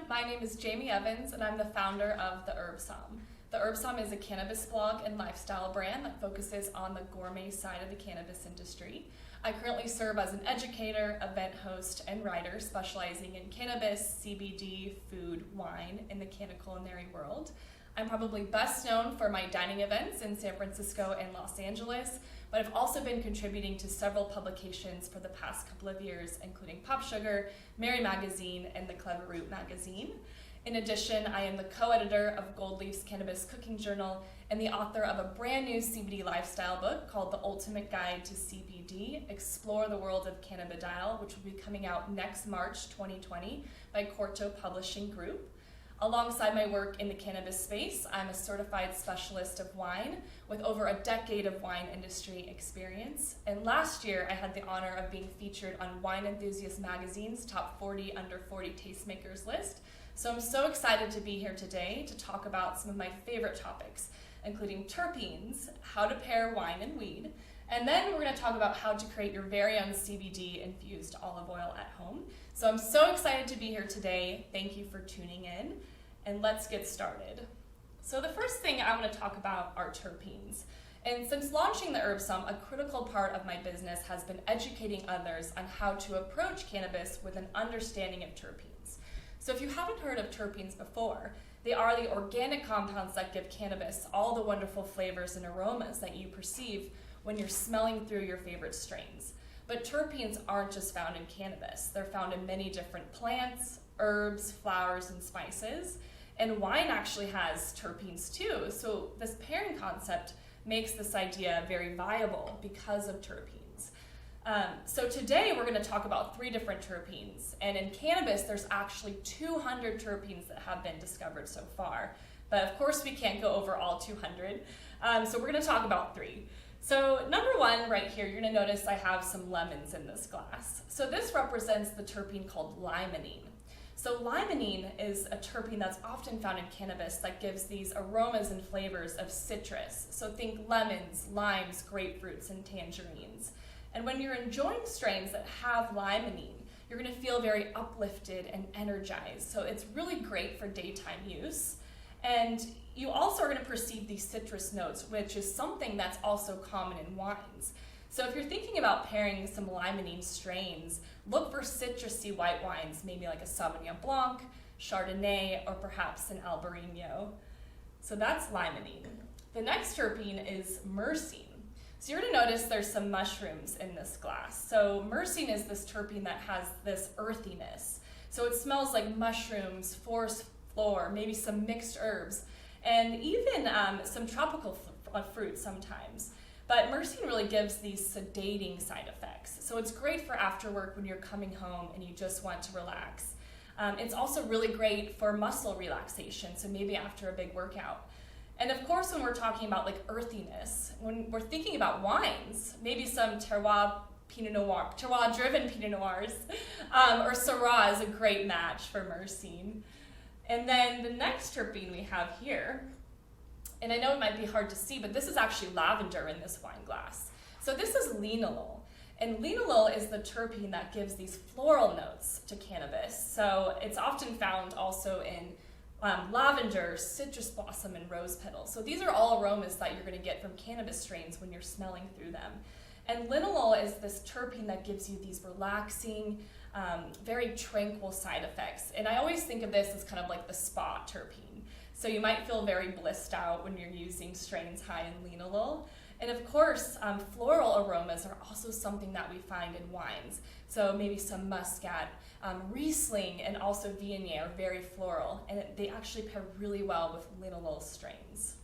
my name is Jamie Evans and I'm the founder of The Herb Som. The Herb Som is a cannabis blog and lifestyle brand that focuses on the gourmet side of the cannabis industry. I currently serve as an educator, event host, and writer specializing in cannabis, CBD, food, wine, and the canna-culinary world. I'm probably best known for my dining events in San Francisco and Los Angeles, but I've also been contributing to several publications for the past couple of years, including Pop Sugar, Mary Magazine, and the Clever Root Magazine. In addition, I am the co-editor of Gold Leaf's Cannabis Cooking Journal and the author of a brand new CBD lifestyle book called The Ultimate Guide to CBD, Explore the World of Cannabidiol, which will be coming out next March 2020 by Corto Publishing Group. Alongside my work in the cannabis space, I'm a certified specialist of wine with over a decade of wine industry experience. And last year, I had the honor of being featured on Wine Enthusiast Magazine's Top 40 Under 40 Tastemakers list. So I'm so excited to be here today to talk about some of my favorite topics, including terpenes, how to pair wine and weed, and then we're going to talk about how to create your very own CBD-infused olive oil at home. So I'm so excited to be here today. Thank you for tuning in, and let's get started. So the first thing I want to talk about are terpenes. And since launching the Herb Som, a critical part of my business has been educating others on how to approach cannabis with an understanding of terpenes. So if you haven't heard of terpenes before, they are the organic compounds that give cannabis all the wonderful flavors and aromas that you perceive when you're smelling through your favorite strains. But terpenes aren't just found in cannabis. They're found in many different plants, herbs, flowers, and spices. And wine actually has terpenes too. So this pairing concept makes this idea very viable because of terpenes. So today we're going to talk about 3 different terpenes, and in cannabis there's actually 200 terpenes that have been discovered so far, but of course we can't go over all 200, so we're going to talk about 3. So number 1 right here, you're going to notice I have some lemons in this glass. So this represents the terpene called limonene. So limonene is a terpene that's often found in cannabis that gives these aromas and flavors of citrus. So think lemons, limes, grapefruits, and tangerines. And when you're enjoying strains that have limonene, you're going to feel very uplifted and energized. So it's really great for daytime use. And you also are going to perceive these citrus notes, which is something that's also common in wines. So if you're thinking about pairing some limonene strains, look for citrusy white wines, maybe like a Sauvignon Blanc, Chardonnay, or perhaps an Albarino. So that's limonene. The next terpene is myrcene. So you're going to notice there's some mushrooms in this glass. So myrcene is this terpene that has this earthiness. So it smells like mushrooms, forest floor, maybe some mixed herbs, and even some tropical fruits sometimes. But myrcene really gives these sedating side effects. So it's great for after work when you're coming home and you just want to relax. It's also really great for muscle relaxation, so maybe after a big workout. And of course, when we're talking about like earthiness, when we're thinking about wines, maybe some terroir driven Pinot Noirs, or Syrah is a great match for myrcene. And then the next terpene we have here, and I know it might be hard to see, but this is actually lavender in this wine glass. So this is linalool. And linalool is the terpene that gives these floral notes to cannabis. So it's often found also in lavender, citrus blossom, and rose petals. So these are all aromas that you're going to get from cannabis strains when you're smelling through them. And linalool is this terpene that gives you these relaxing, very tranquil side effects. And I always think of this as kind of like the spa terpene. So you might feel very blissed out when you're using strains high in linalool. And of course, floral aromas are also something that we find in wines. So maybe some muscat, Riesling, and also Viognier are very floral, and they actually pair really well with linalool strains.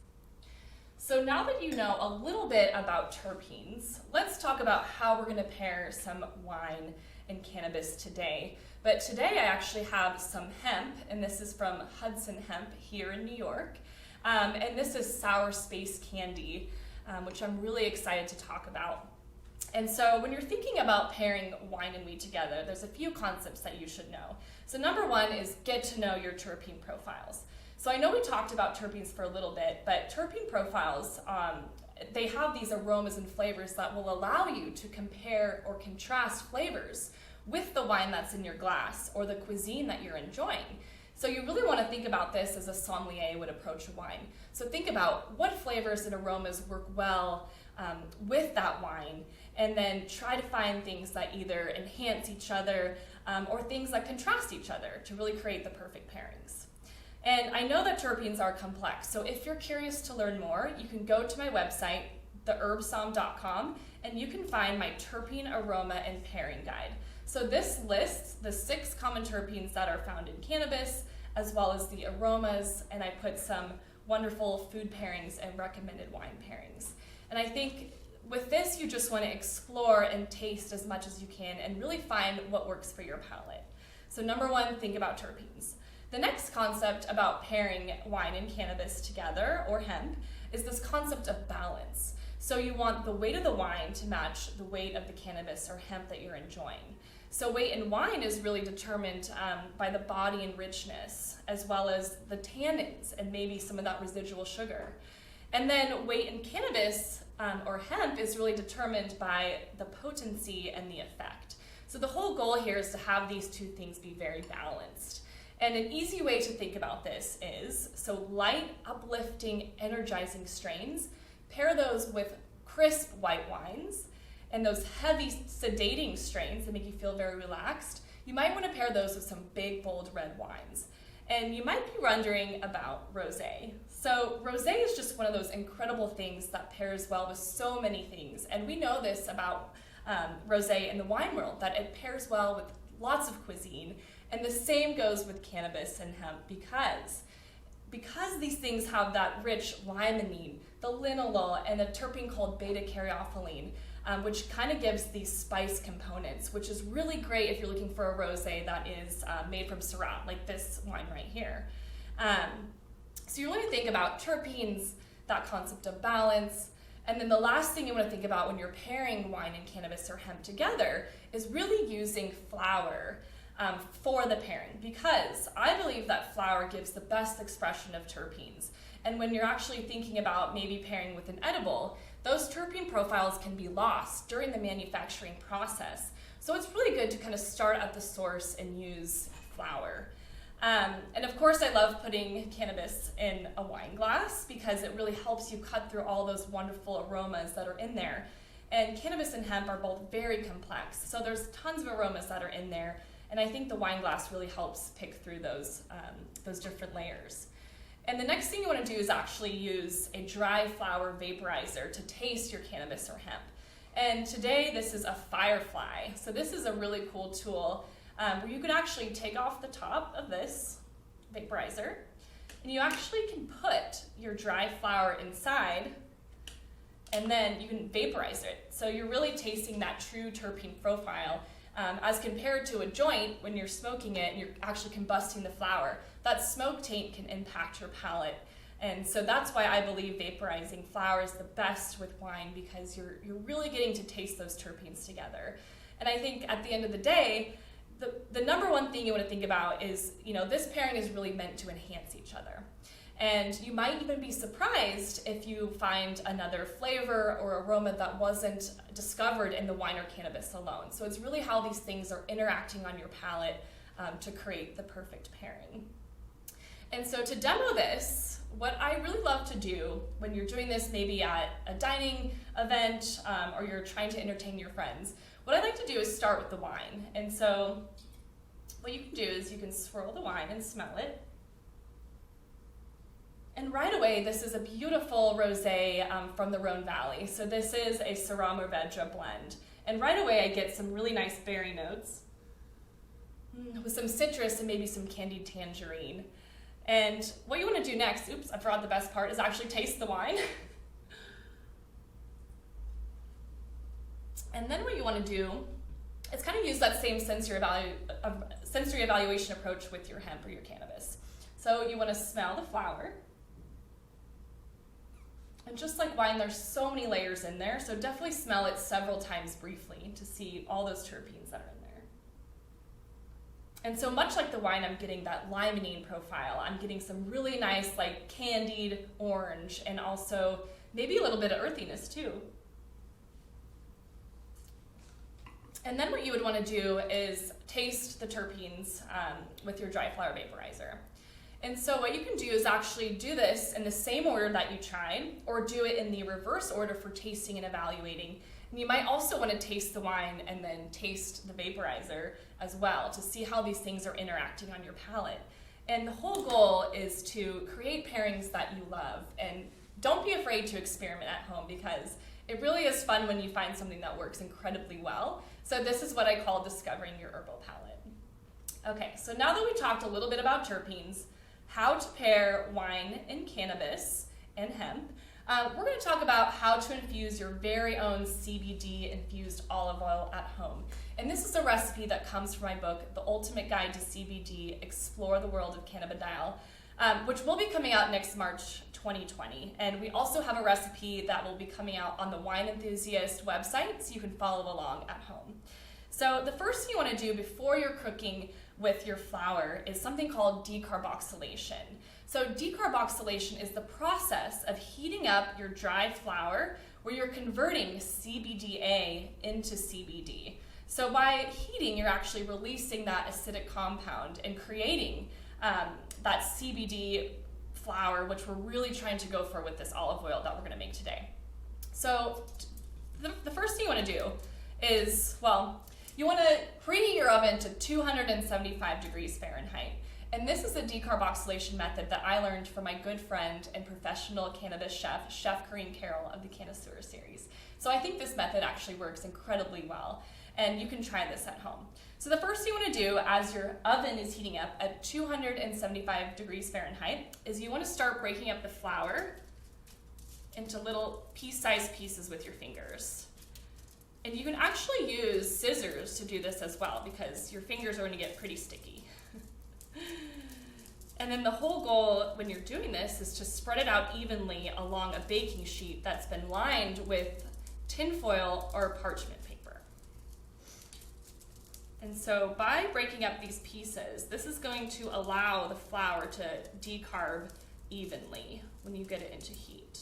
So now that you know a little bit about terpenes, let's talk about how we're going to pair some wine and cannabis today. But today I actually have some hemp, and this is from Hudson Hemp here in New York. And this is sour space candy, which I'm really excited to talk about. And so when you're thinking about pairing wine and weed together, there's a few concepts that you should know. So number 1 is get to know your terpene profiles. So I know we talked about terpenes for a little bit, but terpene profiles, they have these aromas and flavors that will allow you to compare or contrast flavors with the wine that's in your glass or the cuisine that you're enjoying. So you really want to think about this as a sommelier would approach a wine. So think about what flavors and aromas work well with that wine, and then try to find things that either enhance each other or things that contrast each other to really create the perfect pairings. And I know that terpenes are complex, so if you're curious to learn more, you can go to my website, theherbsom.com, and you can find my terpene aroma and pairing guide. So this lists the 6 common terpenes that are found in cannabis, as well as the aromas, and I put some wonderful food pairings and recommended wine pairings. And I think with this, you just want to explore and taste as much as you can and really find what works for your palate. So number 1, think about terpenes. The next concept about pairing wine and cannabis together, or hemp, is this concept of balance. So you want the weight of the wine to match the weight of the cannabis or hemp that you're enjoying. So weight in wine is really determined by the body and richness, as well as the tannins and maybe some of that residual sugar. And then weight in cannabis or hemp is really determined by the potency and the effect. So the whole goal here is to have these 2 things be very balanced. And an easy way to think about this is, so light, uplifting, energizing strains, pair those with crisp white wines, and those heavy sedating strains that make you feel very relaxed, you might want to pair those with some big, bold red wines. And you might be wondering about rosé. So rosé is just one of those incredible things that pairs well with so many things. And we know this about rosé in the wine world, that it pairs well with lots of cuisine. And the same goes with cannabis and hemp because these things have that rich limonene, the linalool, and a terpene called beta-caryophyllene, which kind of gives these spice components, which is really great if you're looking for a rosé that is made from Syrah, like this wine right here. So you want to think about terpenes, that concept of balance, and then the last thing you want to think about when you're pairing wine and cannabis or hemp together is really using flower for the pairing, because I believe that flower gives the best expression of terpenes. And when you're actually thinking about maybe pairing with an edible, those terpene profiles can be lost during the manufacturing process. So it's really good to kind of start at the source and use flower. And of course, I love putting cannabis in a wine glass because it really helps you cut through all those wonderful aromas that are in there. And cannabis and hemp are both very complex, so there's tons of aromas that are in there. And I think the wine glass really helps pick through those different layers. And the next thing you want to do is actually use a dry flower vaporizer to taste your cannabis or hemp. And today this is a Firefly. So this is a really cool tool where you can actually take off the top of this vaporizer, and you actually can put your dry flower inside, and then you can vaporize it. So you're really tasting that true terpene profile. As compared to a joint, when you're smoking it and you're actually combusting the flower, that smoke taint can impact your palate. And so that's why I believe vaporizing flower is the best with wine, because you're really getting to taste those terpenes together. And I think at the end of the day, the number one thing you want to think about is, this pairing is really meant to enhance each other. And you might even be surprised if you find another flavor or aroma that wasn't discovered in the wine or cannabis alone. So it's really how these things are interacting on your palate to create the perfect pairing. And so to demo this, what I really love to do when you're doing this maybe at a dining event or you're trying to entertain your friends, what I like to do is start with the wine. And so what you can do is you can swirl the wine and smell it. And right away, this is a beautiful rosé from the Rhone Valley. So this is a Syrah Mourvedre blend. And right away, I get some really nice berry notes with some citrus and maybe some candied tangerine. And what you want to do next, oops, I forgot the best part, is actually taste the wine. And then what you want to do is kind of use that same sensory evaluation approach with your hemp or your cannabis. So you want to smell the flower. And just like wine, there's so many layers in there, so definitely smell it several times briefly to see all those terpenes that are in there. And so much like the wine, I'm getting that limonene profile. I'm getting some really nice, like candied orange, and also maybe a little bit of earthiness too. And then what you would want to do is taste the terpenes with your dry flower vaporizer. And so what you can do is actually do this in the same order that you tried, or do it in the reverse order for tasting and evaluating. And you might also want to taste the wine and then taste the vaporizer as well to see how these things are interacting on your palate. And the whole goal is to create pairings that you love. And don't be afraid to experiment at home, because it really is fun when you find something that works incredibly well. So this is what I call discovering your herbal palate. Okay, so now that we talked a little bit about terpenes, how to pair wine and cannabis and hemp, we're going to talk about how to infuse your very own CBD-infused olive oil at home. And this is a recipe that comes from my book, The Ultimate Guide to CBD, Explore the World of Cannabidiol, which will be coming out next March 2020. And we also have a recipe that will be coming out on the Wine Enthusiast website, so you can follow along at home. So the first thing you want to do before you're cooking with your flour is something called decarboxylation. So decarboxylation is the process of heating up your dry flour where you're converting CBDA into CBD. So by heating, you're actually releasing that acidic compound and creating that CBD flour, which we're really trying to go for with this olive oil that we're going to make today. So the first thing you want to do is, well, you want to preheat your oven to 275 degrees Fahrenheit. And this is a decarboxylation method that I learned from my good friend and professional cannabis chef, Chef Corinne Carroll of the Connoisseur series. So I think this method actually works incredibly well, and you can try this at home. So the first thing you want to do as your oven is heating up at 275 degrees Fahrenheit is you want to start breaking up the flour into little pea-sized pieces with your fingers. And you can actually use scissors to do this as well, because your fingers are going to get pretty sticky. And then the whole goal when you're doing this is to spread it out evenly along a baking sheet that's been lined with tinfoil or parchment paper. And so by breaking up these pieces, this is going to allow the flour to decarb evenly when you get it into heat.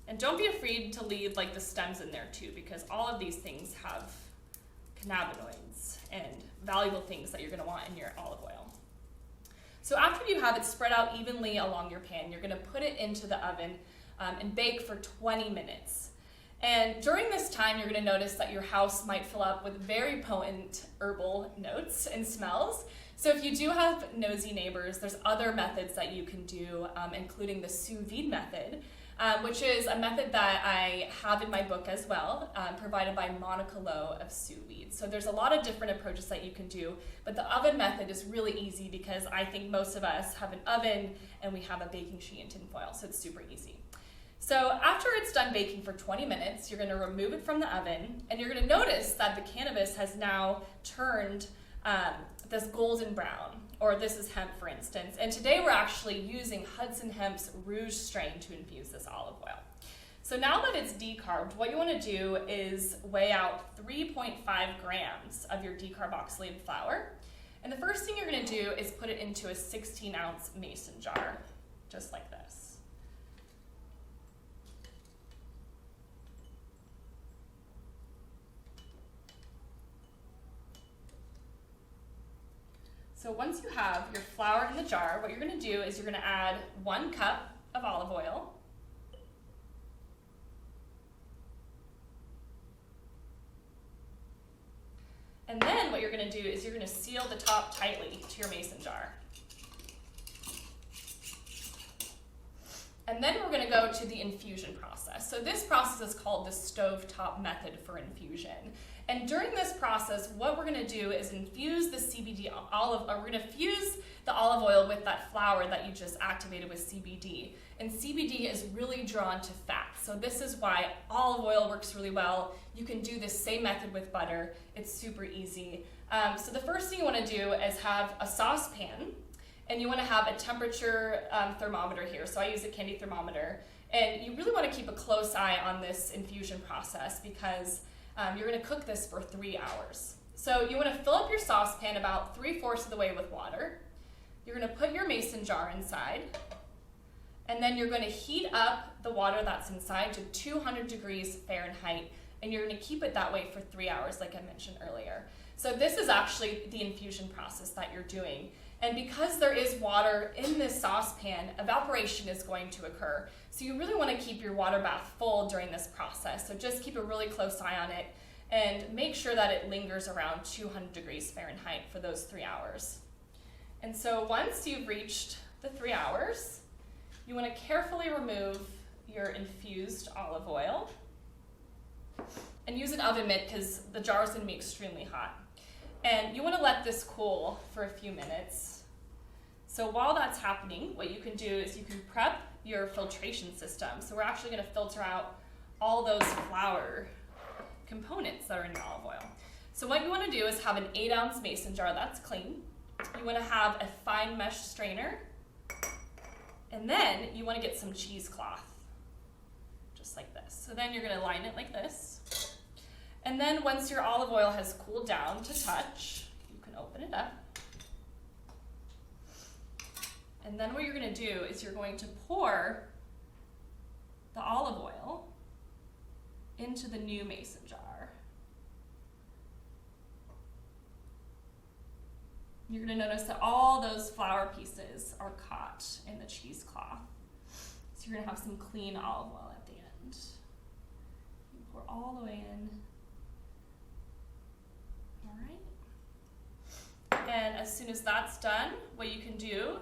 And don't be afraid to leave like the stems in there too, because all of these things have cannabinoids and valuable things that you're going to want in your olive oil. So after you have it spread out evenly along your pan, you're going to put it into the oven and bake for 20 minutes. And during this time, you're going to notice that your house might fill up with very potent herbal notes and smells. So if you do have nosy neighbors, there's other methods that you can do, including the sous vide method, which is a method that I have in my book as well, provided by Monica Lowe of Sous Vide. So there's a lot of different approaches that you can do, but the oven method is really easy because I think most of us have an oven and we have a baking sheet and tinfoil, so it's super easy. So after it's done baking for 20 minutes, you're going to remove it from the oven, and you're going to notice that the cannabis has now turned this golden brown, or this is hemp, for instance. And today we're actually using Hudson Hemp's Rouge strain to infuse this olive oil. So now that it's decarbed, what you want to do is weigh out 3.5 grams of your decarboxylated flour. And the first thing you're going to do is put it into a 16-ounce mason jar, just like this. So once you have your flour in the jar, what you're going to do is you're going to add 1 cup of olive oil. And then what you're going to do is you're going to seal the top tightly to your mason jar. And then we're going to go to the infusion process. So this process is called the stovetop method for infusion. And during this process, what we're going to do is infuse the we're going to fuse the olive oil with that flour that you just activated with CBD. And CBD is really drawn to fat. So this is why olive oil works really well. You can do this same method with butter. It's super easy. So the first thing you want to do is have a saucepan, and you want to have a temperature thermometer here. So I use a candy thermometer. And you really want to keep a close eye on this infusion process because you're going to cook this for 3 hours. So you want to fill up your saucepan about 3/4 of the way with water. You're going to put your mason jar inside. And then you're going to heat up the water that's inside to 200 degrees Fahrenheit, and you're going to keep it that way for 3 hours, like I mentioned earlier. So this is actually the infusion process that you're doing. And because there is water in this saucepan, evaporation is going to occur. So you really want to keep your water bath full during this process. So just keep a really close eye on it and make sure that it lingers around 200 degrees Fahrenheit for those 3 hours. And so once you've reached the 3 hours, you want to carefully remove your infused olive oil and use an oven mitt because the jar is going to be extremely hot. And you want to let this cool for a few minutes. So while that's happening, what you can do is you can prep your filtration system. So we're actually going to filter out all those flour components that are in your olive oil. So what you want to do is have an 8-ounce mason jar that's clean. You want to have a fine mesh strainer. And then you want to get some cheesecloth, just like this. So then you're going to line it like this. And then once your olive oil has cooled down to touch, you can open it up. And then what you're going to do is you're going to pour the olive oil into the new mason jar. You're going to notice that all those flour pieces are caught in the cheesecloth. So you're going to have some clean olive oil at the end. You pour all the way in. All right. And as soon as that's done, what you can do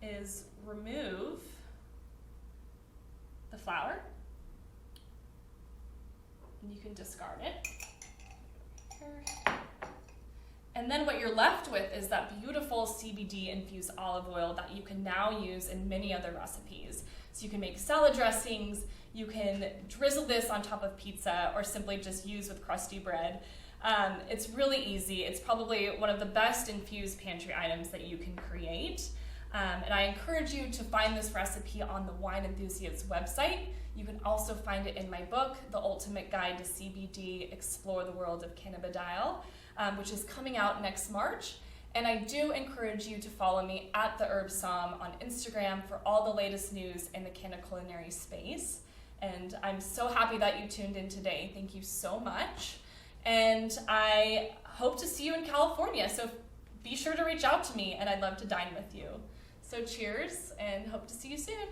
is remove the flour. And you can discard it. Here. And then what you're left with is that beautiful CBD-infused olive oil that you can now use in many other recipes. So you can make salad dressings, you can drizzle this on top of pizza, or simply just use with crusty bread. It's really easy. It's probably one of the best infused pantry items that you can create. And I encourage you to find this recipe on the Wine Enthusiast's website. You can also find it in my book, The Ultimate Guide to CBD, Explore the World of Cannabidiol, which is coming out next March. And I do encourage you to follow me at The Herb Som on Instagram for all the latest news in the canna-culinary space. And I'm so happy that you tuned in today. Thank you so much. And I hope to see you in California. So be sure to reach out to me, and I'd love to dine with you. So cheers, and hope to see you soon.